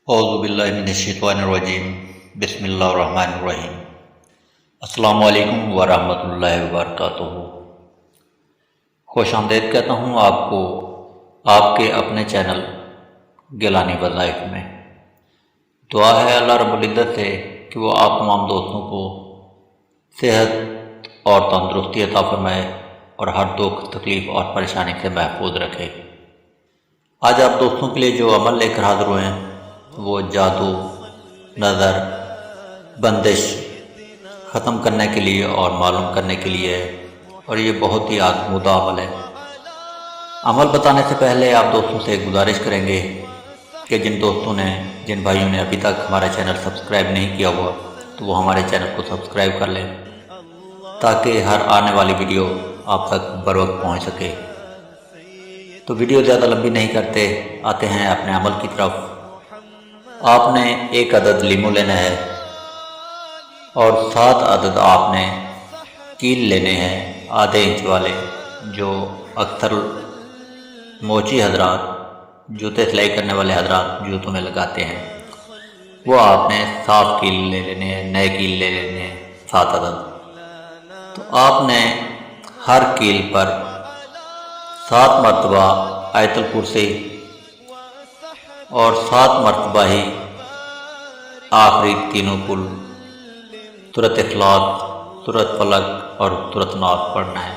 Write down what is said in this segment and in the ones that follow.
اعوذ باللہ من الشیطان الرجیم بسم اللہ الرحمن الرحیم۔ السلام علیکم ورحمۃ اللہ وبرکاتہ۔ خوش آمدید کہتا ہوں آپ کو آپ کے اپنے چینل گیلانی وظائف میں۔ دعا ہے اللہ رب العزت سے کہ وہ آپ تمام دوستوں کو صحت اور تندرستی عطا فرمائے اور ہر دکھ تکلیف اور پریشانی سے محفوظ رکھے۔ آج آپ دوستوں کے لیے جو عمل لے کر حاضر ہوئے ہیں وہ جادو، نظر، بندش ختم کرنے کے لیے اور معلوم کرنے کے لیے ہے، اور یہ بہت ہی آزمودہ عمل ہے۔ عمل بتانے سے پہلے آپ دوستوں سے گزارش کریں گے کہ جن دوستوں نے جن بھائیوں نے ابھی تک ہمارا چینل سبسکرائب نہیں کیا ہوا تو وہ ہمارے چینل کو سبسکرائب کر لیں تاکہ ہر آنے والی ویڈیو آپ تک بر وقت پہنچ سکے۔ تو ویڈیو زیادہ لمبی نہیں کرتے، آتے ہیں اپنے عمل کی طرف۔ آپ نے ایک عدد لیمو لینا ہے اور 7 عدد آپ نے کیل لینے ہیں آدھے انچ والے، جو اکثر موچی حضرات، جوتے سلائی کرنے والے حضرات جوتوں میں لگاتے ہیں، وہ آپ نے صاف کیل لے لینے ہیں، نئے کیل لے لینے ہیں 7 عدد۔ تو آپ نے ہر کیل پر 7 مرتبہ آیت الکرسی اور 7 مرتبہ ہی آخری تینوں کل سورۃ اخلاص، سورۃ فلق اور سورۃ ناس پڑھنا ہے۔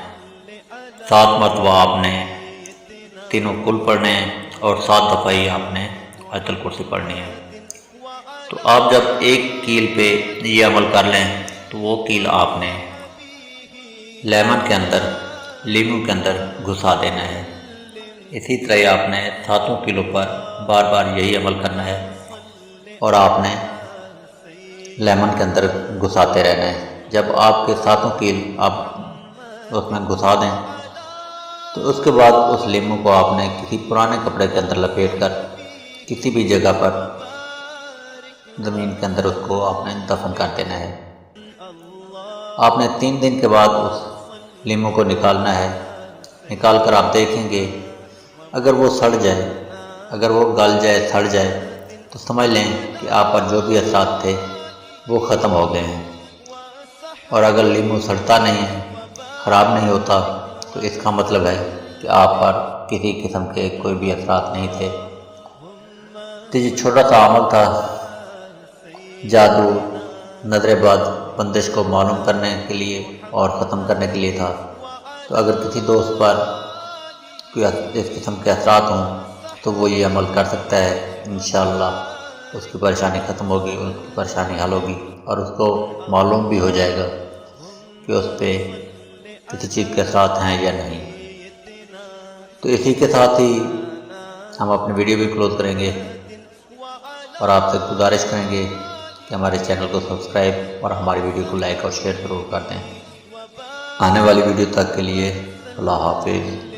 7 مرتبہ آپ نے تینوں کل پڑھنے ہیں اور 7 دفعہ ہی آپ نے آیت الکرسی پڑھنی ہے۔ تو آپ جب ایک کیل پہ یہ عمل کر لیں تو وہ کیل آپ نے لیمن کے اندر، لیمو کے اندر گھسا دینا ہے۔ اسی طرح آپ نے 7 کیلوں پر بار بار یہی عمل کرنا ہے اور آپ نے لیمن کے اندر گھساتے رہنا ہے۔ جب آپ کے 7 کیل آپ اس میں گھسا دیں تو اس کے بعد اس لیمو کو آپ نے کسی پرانے کپڑے کے اندر لپیٹ کر کسی بھی جگہ پر زمین کے اندر اس کو آپ نے دفن کر دینا ہے۔ آپ نے 3 دن کے بعد اس لیمو کو نکالنا ہے۔ نکال کر آپ دیکھیں گے اگر وہ سڑ جائے، اگر وہ گل جائے، سڑ جائے تو سمجھ لیں کہ آپ پر جو بھی اثرات تھے وہ ختم ہو گئے ہیں، اور اگر لیمو سڑتا نہیں ہے، خراب نہیں ہوتا، تو اس کا مطلب ہے کہ آپ پر کسی قسم کے کوئی بھی اثرات نہیں تھے۔ تو یہ چھوٹا سا عمل تھا، جادو، نظر بد، بندش کو معلوم کرنے کے لیے اور ختم کرنے کے لیے تھا۔ تو اگر کسی دوست پر کوئی اس قسم کے اثرات ہوں تو وہ یہ عمل کر سکتا ہے، انشاءاللہ اس کی پریشانی ختم ہوگی، اس کی پریشانی حل ہوگی، اور اس کو معلوم بھی ہو جائے گا کہ اس پہ کسی چیز کے اثرات ہیں یا نہیں۔ تو اسی کے ساتھ ہی ہم اپنی ویڈیو بھی کلوز کریں گے اور آپ سے گزارش کریں گے کہ ہمارے چینل کو سبسکرائب اور ہماری ویڈیو کو لائک اور شیئر ضرور کر دیں۔ آنے والی ویڈیو تک کے لیے اللہ حافظ۔